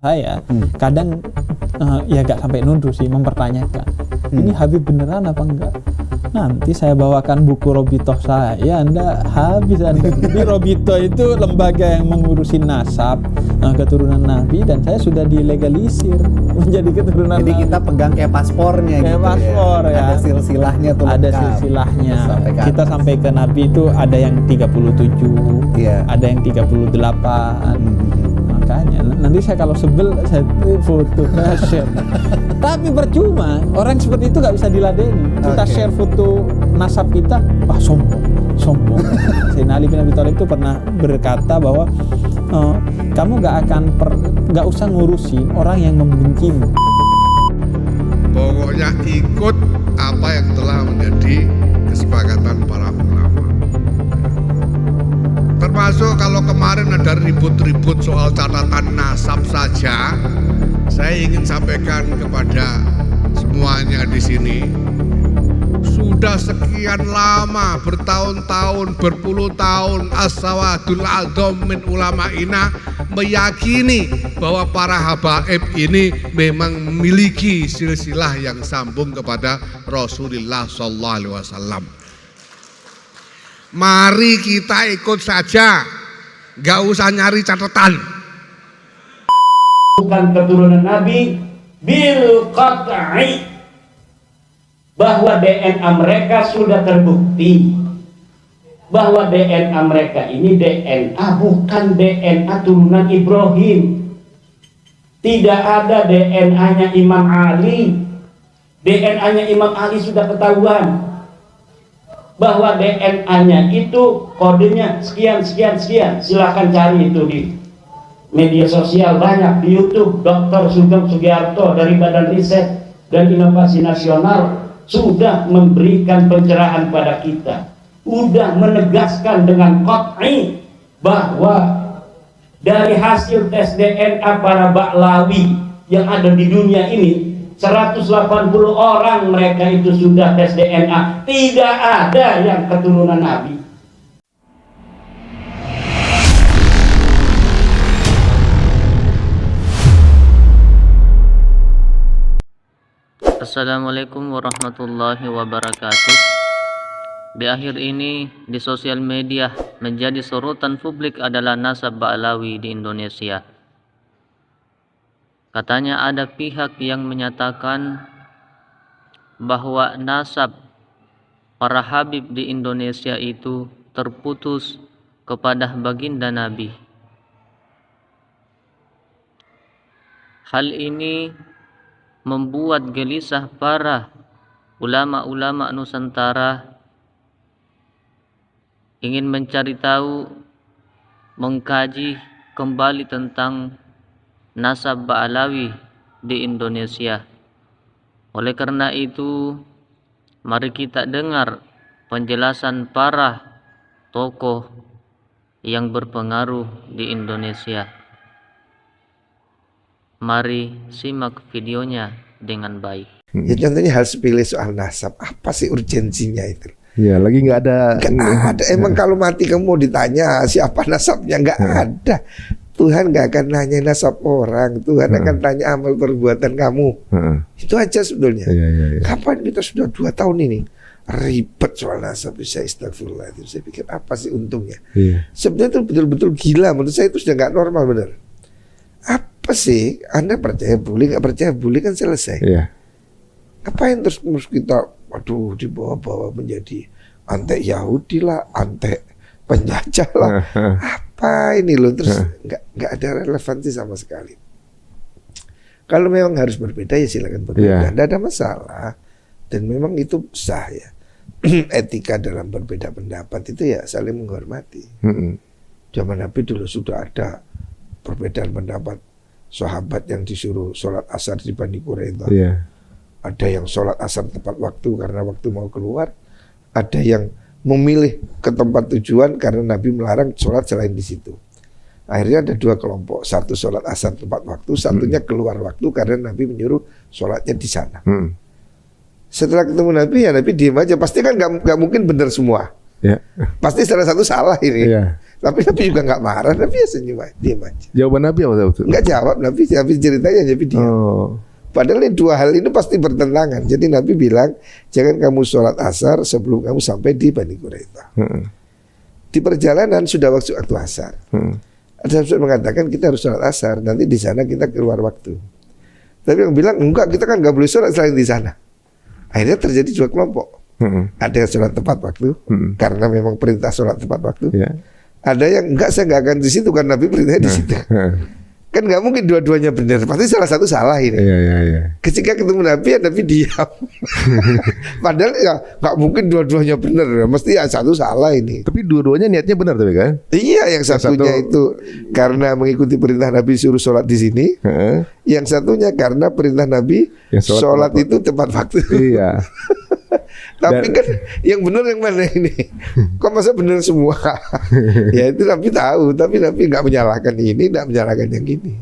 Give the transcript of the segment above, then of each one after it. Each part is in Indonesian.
Saya kadang ya gak sampai nuduh sih, mempertanyakan ini Habib beneran apa enggak. Nanti saya bawakan buku Robitoh saya, Anda habis Anda. Jadi Robitoh itu lembaga yang mengurusi nasab keturunan Nabi, dan saya sudah dilegalisir menjadi keturunan Jadi Nabi. kita pegang kayak paspornya Kayak gitu paspor ya. Ada silsilahnya tuh Ada lengkap. silsilahnya. Kita Sampai ke Nabi itu ada yang 37, ada yang 38. Makanya nanti saya kalau sebel saya foto, saya share. Tapi percuma, orang seperti itu nggak bisa diladeni. Kita share foto nasab kita, wah sombong. Sayyidina Ali bin Abi Thalib itu pernah berkata bahwa kamu nggak usah ngurusin orang yang membencimu. Pokoknya ikut apa yang telah menjadi kesepakatan para ulama. Termasuk kalau kemarin ada ribut-ribut soal catatan nasab saja, saya ingin sampaikan kepada semuanya di sini. Sudah sekian lama, bertahun-tahun, berpuluh tahun, as-sawadul adzam min ulama'ina meyakini bahwa para habaib ini memang memiliki silsilah yang sambung kepada Rasulullah SAW. Mari kita ikut saja, gak usah nyari catatan. Bukan keturunan Nabi bil qat'i, bahwa DNA mereka sudah terbukti bahwa DNA mereka ini DNA bukan DNA turunan Ibrahim. Tidak ada DNA-nya Imam Ali. DNA-nya Imam Ali sudah ketahuan bahwa DNA-nya itu kodenya sekian. Silahkan cari itu di media sosial, banyak di YouTube. Dr. Sugeng Sugiarto dari Badan Riset dan Inovasi Nasional sudah memberikan pencerahan pada kita, sudah menegaskan dengan qat'i bahwa dari hasil tes DNA para Ba'lawi yang ada di dunia ini, 180 orang mereka itu sudah tes DNA, tidak ada yang keturunan Nabi. Assalamualaikum warahmatullahi wabarakatuh. Di akhir ini di sosial media menjadi sorotan publik adalah nasab Ba'lawi di Indonesia. Katanya ada pihak yang menyatakan bahwa nasab para habib di Indonesia itu terputus kepada baginda Nabi. Hal ini membuat gelisah para ulama-ulama Nusantara, ingin mencari tahu, mengkaji kembali tentang nasab Ba'lawi di Indonesia. Oleh karena itu, mari kita dengar penjelasan para tokoh yang berpengaruh di Indonesia. Mari simak videonya dengan baik. Ya contohnya hal sepele soal nasab, apa sih urgensinya itu? Ya lagi nggak ada. Nggak ada. Emang kalau mati kamu mau ditanya siapa nasabnya, nggak ada. Tuhan nggak akan nanya nasab orang, Tuhan akan tanya amal perbuatan kamu. Itu aja sebetulnya. Kapan kita sudah 2 tahun ini ribet soal nasab? Saya astagfirullah, saya pikir apa sih untungnya? Sebenarnya itu betul-betul gila. Menurut saya itu sudah nggak normal benar. Apa sih? Anda percaya boleh, nggak percaya boleh, kan selesai. Ngapain terus kita dibawa-bawa menjadi antek Yahudi lah, antek penjajah lah. Apa ini loh? Terus nggak ada relevansi sama sekali. Kalau memang harus berbeda ya silakan berbeda, nggak ada masalah. Dan memang itu sah ya. Etika dalam berbeda pendapat itu ya saling menghormati. Zaman Nabi dulu sudah ada perbedaan pendapat. Sahabat yang disuruh sholat asar di Bani Quraidah, ada yang sholat asar tepat waktu karena waktu mau keluar, ada yang memilih ke tempat tujuan karena Nabi melarang sholat selain di situ. Akhirnya ada 2 kelompok, satu sholat asar tepat waktu, satunya keluar waktu karena Nabi menyuruh sholatnya di sana. Setelah ketemu Nabi, ya Nabi diem aja. Pasti kan nggak mungkin benar semua. Pasti salah satu salah ini. Tapi Nabi juga nggak marah, Nabi ya senyum aja, diam aja. Jawaban Nabi apa waktu itu? Nggak jawab Nabi ceritanya, Nabi diam. Padahal ini dua hal ini pasti bertentangan. Jadi Nabi bilang, jangan kamu sholat asar sebelum kamu sampai di Bani Quraidah. Di perjalanan sudah waktu asar. Ada yang mengatakan kita harus sholat asar, nanti di sana kita keluar waktu. Tapi yang bilang enggak, kita kan nggak boleh sholat selain di sana. Akhirnya terjadi dua kelompok. Ada yang sholat tepat waktu karena memang perintah sholat tepat waktu. Ada yang enggak, saya nggak akan di situ karena Nabi perintahnya di situ. Kan nggak mungkin dua-duanya benar, pasti salah satu salah ini. Ketika ketemu Nabi ya Nabi diam. Padahal ya nggak mungkin dua-duanya benar, mesti ya satu salah ini. Tapi dua-duanya niatnya benar tapi kan? Iya, yang satunya itu karena mengikuti perintah Nabi suruh sholat di sini. Yang satunya karena perintah Nabi sholat itu tepat waktu. Iya. Tapi kan yang benar yang mana ini? Kok masa benar semua? Ya itu Nabi tahu, tapi Nabi nggak menyalahkan ini, nggak menyalahkan yang ini.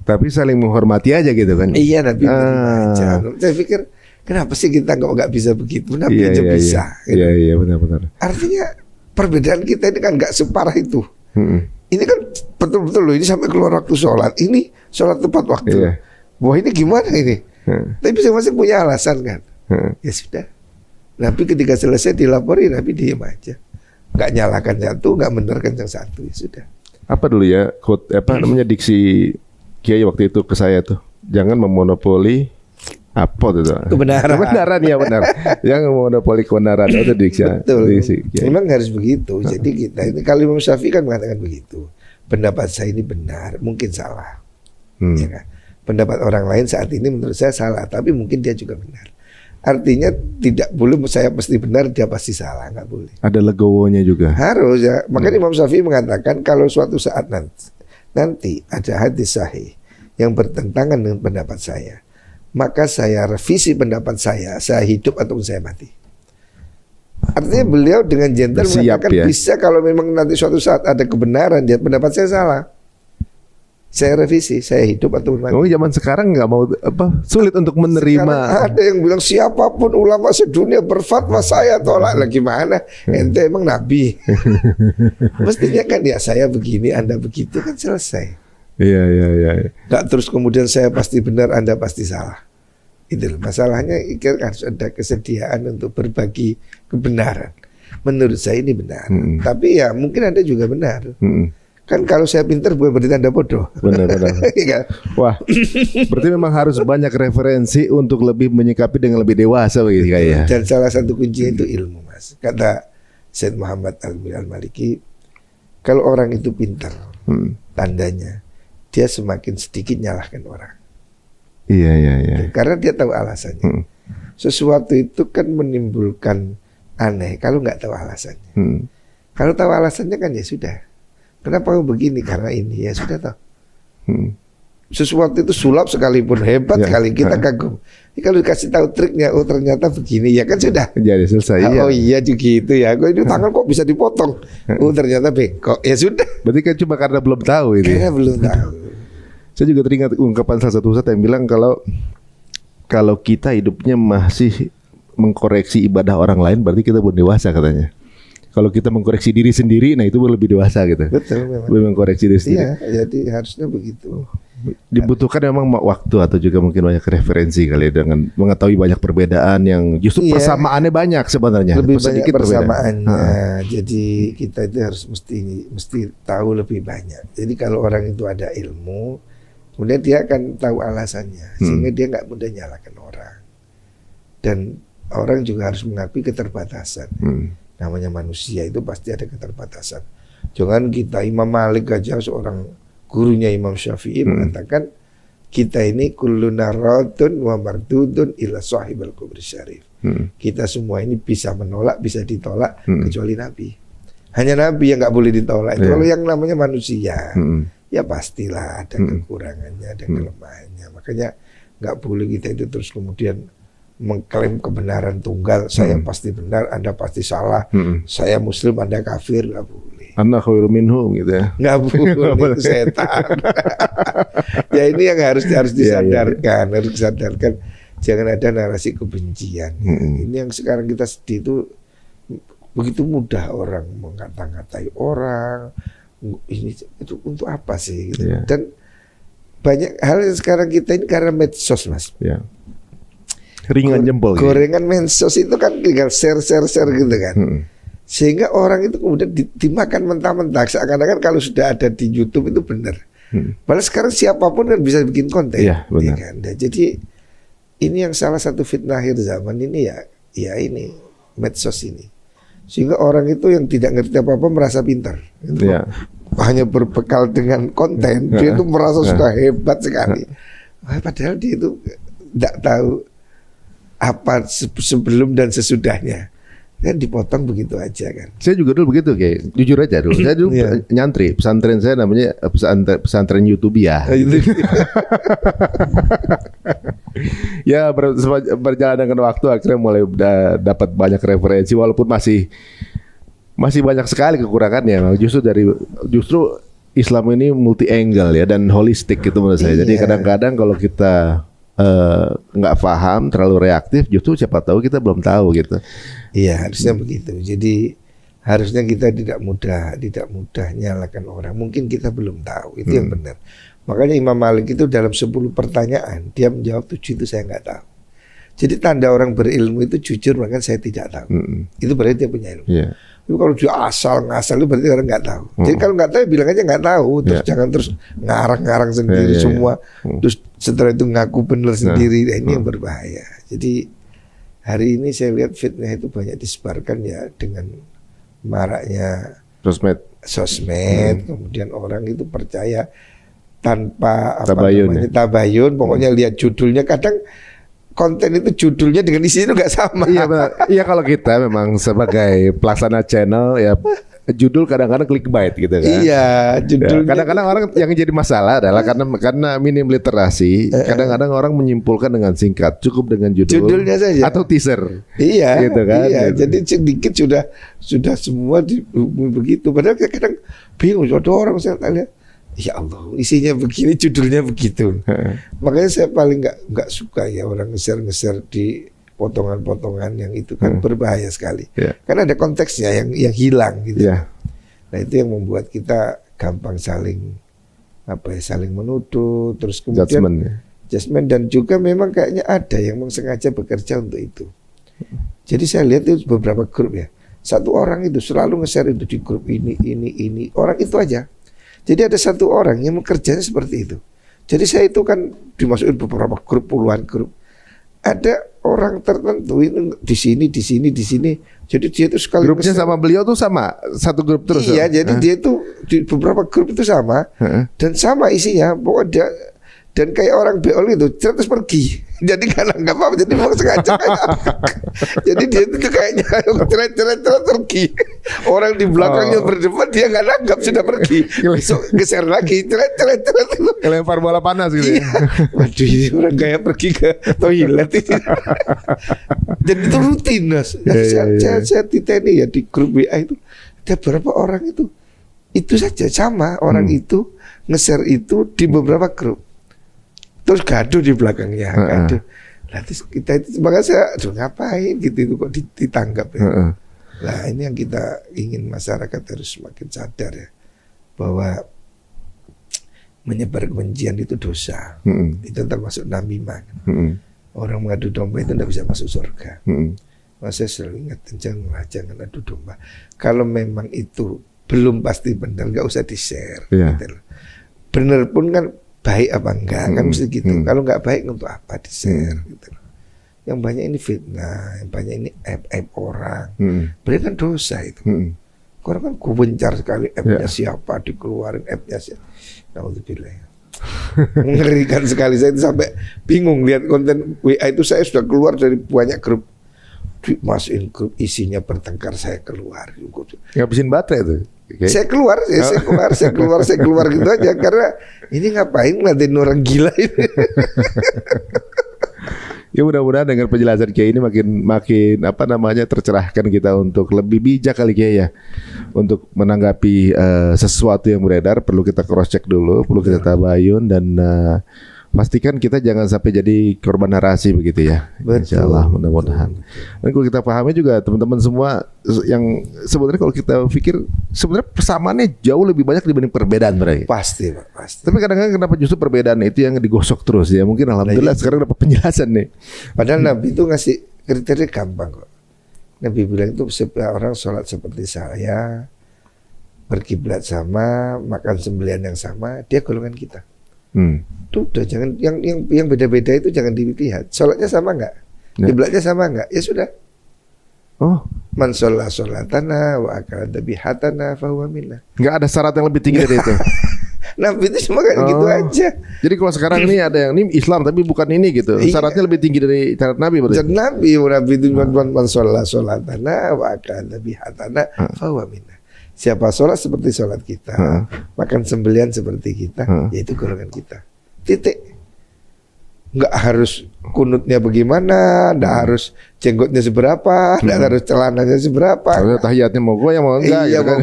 Tapi saling menghormati aja gitu kan? Iya, Nabi aja. Saya pikir kenapa sih kita nggak bisa begitu? Nabi aja bisa. Iya benar-benar. Artinya perbedaan kita ini kan nggak separah itu. Ini kan betul-betul loh, ini sampai keluar waktu sholat, ini sholat tepat waktu. Wah ini gimana ini? Tapi masing-masing punya alasan kan? Ya sudah. Nabi ketika selesai dilapori, Nabi diam aja, nggak nyalakan satu, nggak benarkan yang satu, ya sudah. Apa dulu ya quote namanya diksi Kiai waktu itu ke saya tuh, jangan memonopoli apa tuh? Kebenaran ya benar. Jangan memonopoli kebenaran itu diksi. Betul. Memang harus begitu. Jadi kita ini kalau Imam Syafi'i kan mengatakan begitu. Pendapat saya ini benar, mungkin salah. Ya kan? Pendapat orang lain saat ini menurut saya salah, tapi mungkin dia juga benar. Artinya tidak boleh saya pasti benar, dia pasti salah, nggak boleh. Ada legowonya juga. Harus ya. Makanya Imam Syafi'i mengatakan kalau suatu saat nanti ada hadis sahih yang bertentangan dengan pendapat saya, maka saya revisi pendapat saya hidup ataupun saya mati. Artinya beliau dengan gentle mengatakan bisa kalau memang nanti suatu saat ada kebenaran, dia pendapat saya salah, saya revisi, saya hidup atau mati. Oh, zaman sekarang nggak mau sulit untuk menerima. Sekarang ada yang bilang siapapun ulama sedunia berfatwa saya tolak. Lagi mana? Ente emang nabi? Mestinya kan ya saya begini, Anda begitu kan selesai. Iya. Gak terus kemudian saya pasti benar, Anda pasti salah. Itu masalahnya, harus ada kesediaan untuk berbagi kebenaran. Menurut saya ini benar, tapi ya mungkin Anda juga benar. Kan kalau saya pintar bukan berarti Anda bodoh. Benar. Wah, berarti memang harus banyak referensi untuk lebih menyikapi dengan lebih dewasa begitu kayaknya. Dan salah satu kuncinya itu ilmu, Mas. Kata Syed Muhammad Al-Maliki, kalau orang itu pintar, tandanya dia semakin sedikit nyalahkan orang. Iya. Karena dia tahu alasannya. Sesuatu itu kan menimbulkan aneh kalau nggak tahu alasannya. Kalau tahu alasannya kan ya sudah. Kenapa begini? Karena ini, ya sudah tahu. Sesuatu itu sulap sekalipun hebat sekali kita kagum. Kalau dikasih tahu triknya, oh ternyata begini, ya kan sudah. Jadi selesai. Oh iya gitu ya. Kok ini tangan kok bisa dipotong? Oh ternyata bengkok. Ya sudah. Berarti kan cuma karena belum tahu ini. Karena belum tahu. Saya juga teringat ungkapan salah satu ustadz yang bilang kalau kita hidupnya masih mengkoreksi ibadah orang lain, berarti kita belum dewasa katanya. Kalau kita mengkoreksi diri sendiri, nah itu lebih dewasa gitu. Betul memang. Mengkoreksi diri sendiri. Iya, jadi harusnya begitu. Dibutuhkan memang waktu atau juga mungkin banyak referensi kali dengan mengetahui banyak perbedaan yang justru persamaannya banyak sebenarnya. Lebih banyak persamaannya. Jadi kita itu harus mesti tahu lebih banyak. Jadi kalau orang itu ada ilmu, kemudian dia akan tahu alasannya, sehingga dia nggak mudah nyalakan orang. Dan orang juga harus mengakui keterbatasan. Namanya manusia itu pasti ada keterbatasan. Jangan kita Imam Malik aja, seorang gurunya Imam Syafi'i mengatakan kita ini kulluna radun wa mardudun ila sahibal kubri syarif. Kita semua ini bisa menolak, bisa ditolak kecuali Nabi. Hanya Nabi yang nggak boleh ditolak. Kalau yang namanya manusia, ya pastilah ada kekurangannya, ada kelemahannya. Makanya nggak boleh kita itu terus kemudian mengklaim kebenaran tunggal. Saya pasti benar, Anda pasti salah. Saya Muslim, Anda kafir, nggak boleh. Anda khairu minhum gitu ya. Nggak boleh, itu setan. Ya ini yang harus disadarkan, harus disadarkan. Jangan ada narasi kebencian. Ini yang sekarang kita sedih itu begitu mudah orang mengata-ngatai orang. Ini itu untuk apa sih? Gitu. Yeah. Dan banyak hal yang sekarang kita ini karena medsos, Mas. Ya. Ringan jempol. Gorengan medsos itu kan tinggal share gitu kan. Sehingga orang itu kemudian dimakan mentah-mentah. Seakan-akan kalau sudah ada di YouTube itu benar. Padahal sekarang siapapun kan bisa bikin konten. Iya, benar. Ya kan? Nah, jadi ini yang salah satu fitnah akhir zaman ini ya ini medsos ini. Sehingga orang itu yang tidak ngerti apa-apa merasa pintar. Gitu. Ya. Hanya berbekal dengan konten, dia itu merasa sudah hebat sekali. Padahal dia itu tidak tahu apa sebelum dan sesudahnya. Kan dipotong begitu aja kan. Saya juga dulu begitu, kayak jujur aja dulu. Saya dulu nyantri, pesantren saya namanya pesantren YouTubia. Ya berjalan dengan waktu akhirnya mulai dapat banyak referensi walaupun masih banyak sekali kekurangannya. Justru Islam ini multi angle ya dan holistik gitu menurut saya. Jadi kadang-kadang kalau kita nggak paham, terlalu reaktif, justru siapa tahu kita belum tahu gitu. Iya, harusnya begitu. Jadi harusnya kita tidak mudah nyalakan orang. Mungkin kita belum tahu, itu yang benar. Makanya Imam Malik itu dalam 10 pertanyaan dia menjawab 7 itu saya nggak tahu. Jadi tanda orang berilmu itu jujur, maka saya tidak tahu. Itu berarti dia punya ilmu. Yeah. Tapi kalau dia ngasal itu berarti orang nggak tahu. Jadi kalau nggak tahu bilang aja nggak tahu, terus jangan terus ngarang-ngarang sendiri semua. Terus setelah itu ngaku benar sendiri. Nah, ini yang berbahaya. Jadi hari ini saya lihat fitnah itu banyak disebarkan ya dengan maraknya sosmed. Kemudian orang itu percaya tanpa tabayun. Pokoknya lihat judulnya, kadang konten itu judulnya dengan isinya itu nggak sama. Iya benar. Iya kalau kita memang sebagai pelaksana channel ya judul kadang-kadang clickbait gitu kan. Iya, judul. Ya, kadang-kadang orang yang jadi masalah adalah karena minim literasi. Kadang-kadang orang menyimpulkan dengan singkat, cukup dengan judulnya saja atau teaser. Iya, gitu kan. Iya, gitu. jadi sedikit sudah semua begitu. Padahal kadang bingung. Ada orang saya lihat, ya Allah, isinya begini, judulnya begitu. Makanya saya paling nggak suka ya orang nge-share di potongan-potongan yang itu kan berbahaya sekali. Karena ada konteksnya yang hilang gitu. Nah itu yang membuat kita gampang saling menuduh, terus kemudian judgment, dan juga memang kayaknya ada yang sengaja bekerja untuk itu. Jadi saya lihat itu beberapa grup ya. Satu orang itu selalu nge-share itu di grup ini orang itu aja. Jadi ada satu orang yang bekerjanya seperti itu. Jadi saya itu kan dimasukin beberapa grup, puluhan grup. Ada orang tertentu ini di sini. Jadi dia itu sekali grupnya sama beliau tuh sama satu grup terus. Iya, jadi dia itu di beberapa grup itu sama dan sama isinya. Pokoknya dia, dan kayak orang beol itu terus pergi. Jadi nggak apa-apa. Jadi memang sengaja. Jadi dia itu kayaknya ceret pergi. Orang di belakangnya berdebat, dia nggak nanggap, sudah pergi. Besok geser lagi, ceret. Lempar bola panas gitu. Iya. Waduh, ini orang kayak pergi ke toilet ini. Dan itu rutin, Mas. Saya titeni ya di grup WA itu ada beberapa orang itu saja sama orang itu nge-share itu di beberapa grup. Terus gaduh di belakangnya, gaduh. Nah, terus kita itu, makanya saya, ngapain gitu itu kok ditanggap ya. Nah ini yang kita ingin masyarakat harus semakin sadar ya, bahwa menyebar kebencian itu dosa. Itu termasuk namimah. Orang mengadu domba itu tidak bisa masuk surga. Saya selalu ingat, jangan adu domba. Kalau memang itu belum pasti benar, nggak usah di-share. Gitu. Benar pun kan baik apa enggak, kan mesti gitu. Kalau nggak baik untuk apa di-share gitu. Yang banyak ini fitnah, yang banyak ini aib orang. Berarti kan dosa itu. Orang kan kubencar sekali aibnya siapa, dikeluarin aibnya siapa. Naudzubillah. Mengerikan sekali, saya itu sampai bingung lihat konten WA itu. Saya sudah keluar dari banyak grup, masukin grup isinya bertengkar, saya keluar. Ngabisin baterai itu. Okay. Saya keluar gitu aja, karena ini ngapain ngeliatin orang gila ini. Ya mudah-mudahan dengan penjelasan Kiai ini makin tercerahkan kita untuk lebih bijak kali Kiai ya, untuk menanggapi sesuatu yang beredar. Perlu kita cross check dulu, perlu kita tabayun, dan pastikan kita jangan sampai jadi korban narasi begitu ya. Insyaallah mudah-mudahan. Dan kalau kita pahami juga teman-teman semua yang sebenarnya kalau kita pikir sebenarnya persamaannya jauh lebih banyak dibanding perbedaan mereka. Pasti Pak, pasti. Tapi kadang-kadang kenapa justru perbedaan itu yang digosok terus ya? Mungkin alhamdulillah sekarang dapat penjelasan nih. Padahal Nabi itu ngasih kriteria gampang kok. Nabi bilang itu setiap orang sholat seperti saya, berkiblat sama, makan sembelihan yang sama, dia golongan kita. Itu udah jangan yang beda-beda itu jangan dilihat. Sholatnya sama nggak? Kiblatnya sama nggak? Ya sudah. Oh, Man sholatana wa akala dhabihatana fa huwa minna. nggak ada syarat yang lebih tinggi dari itu. Nabi itu cuma kayak gitu aja. Jadi kalau sekarang ini ada yang ini Islam tapi bukan ini gitu. Syaratnya lebih tinggi dari syarat Nabi berarti. Nabi itu man sholatana wa akala dhabihatana fa huwa minna. Siapa sholat seperti sholat kita, makan sembelihan seperti kita, yaitu golongan kita. Titik. Nggak harus kunutnya bagaimana, nggak harus jenggotnya seberapa, nggak harus celananya seberapa. Kalau tahiyatnya mau gue yang mau enggak iya, gitu kan.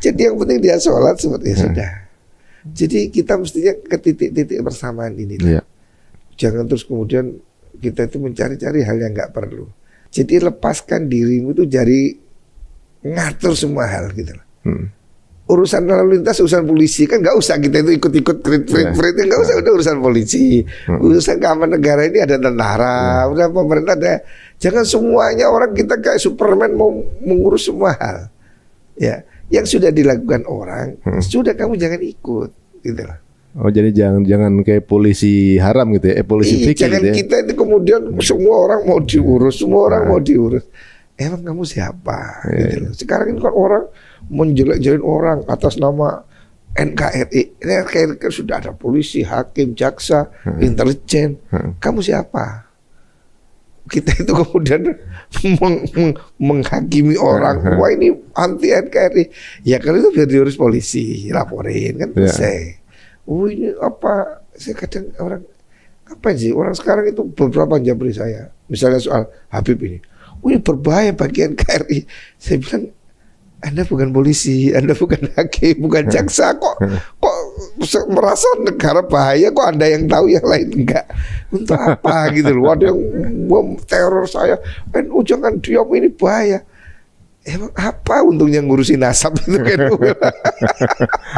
Jadi yang penting dia sholat seperti sudah. Jadi kita mestinya ke titik-titik persamaan ini. Iya. Jangan terus kemudian kita itu mencari-cari hal yang nggak perlu. Jadi lepaskan dirimu itu dari ngatur semua hal gitu loh. Urusan lalu lintas, urusan polisi kan nggak usah kita itu ikut-ikut nggak usah, udah urusan polisi. Urusan keamanan negara ini ada tentara, udah pemerintah ada. Jangan semuanya orang kita kayak Superman mau mengurus semua hal. Ya, yang sudah dilakukan orang, sudah kamu jangan ikut, gitu loh. Oh jadi jangan kayak polisi haram gitu ya, polisi fikih jangan gitu ya. Kita itu kemudian semua orang mau diurus, semua orang mau diurus. Emang kamu siapa? Gitu loh. Sekarang ini kan orang menjelek-jelekin orang atas nama NKRI. NKRI kan sudah ada polisi, hakim, jaksa, intelijen. Kamu siapa? Kita itu kemudian menghakimi orang. Wah ini anti NKRI. Ya kalau itu biar diurus polisi, laporin kan selesai. Oh ini apa? Saya kadang orang apa sih? Orang sekarang itu beberapa jabri saya. Misalnya soal Habib ini. Ini berbahaya bagi NKRI. Saya bilang, Anda bukan polisi, Anda bukan hakim, bukan jaksa. Kok merasa negara bahaya? Kok Anda yang tahu yang lain enggak? Untuk apa gitu loh? Ada yang bom teror saya. NU jangan diam, ini bahaya. Emang apa untungnya ngurusin nasab itu kan?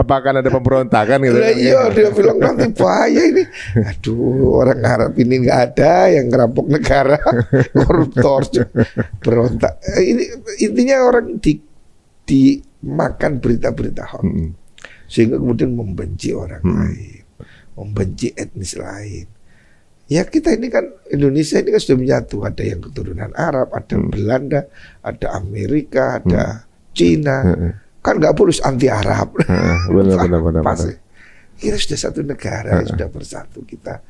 Apakah ada pemberontakan gitu? Nah, iya dia bilang nanti bahaya ini. Aduh orang Arab ini nggak ada yang ngerampok negara, koruptor, berontak. Ini intinya orang dimakan berita-berita hoax, sehingga kemudian membenci orang lain, membenci etnis lain. Ya kita ini kan Indonesia ini kan sudah menyatu. Ada yang keturunan Arab, ada Belanda, ada Amerika, ada Cina. Kan nggak boleh anti Arab. Benar. Pasti. Kita sudah satu negara, sudah bersatu kita.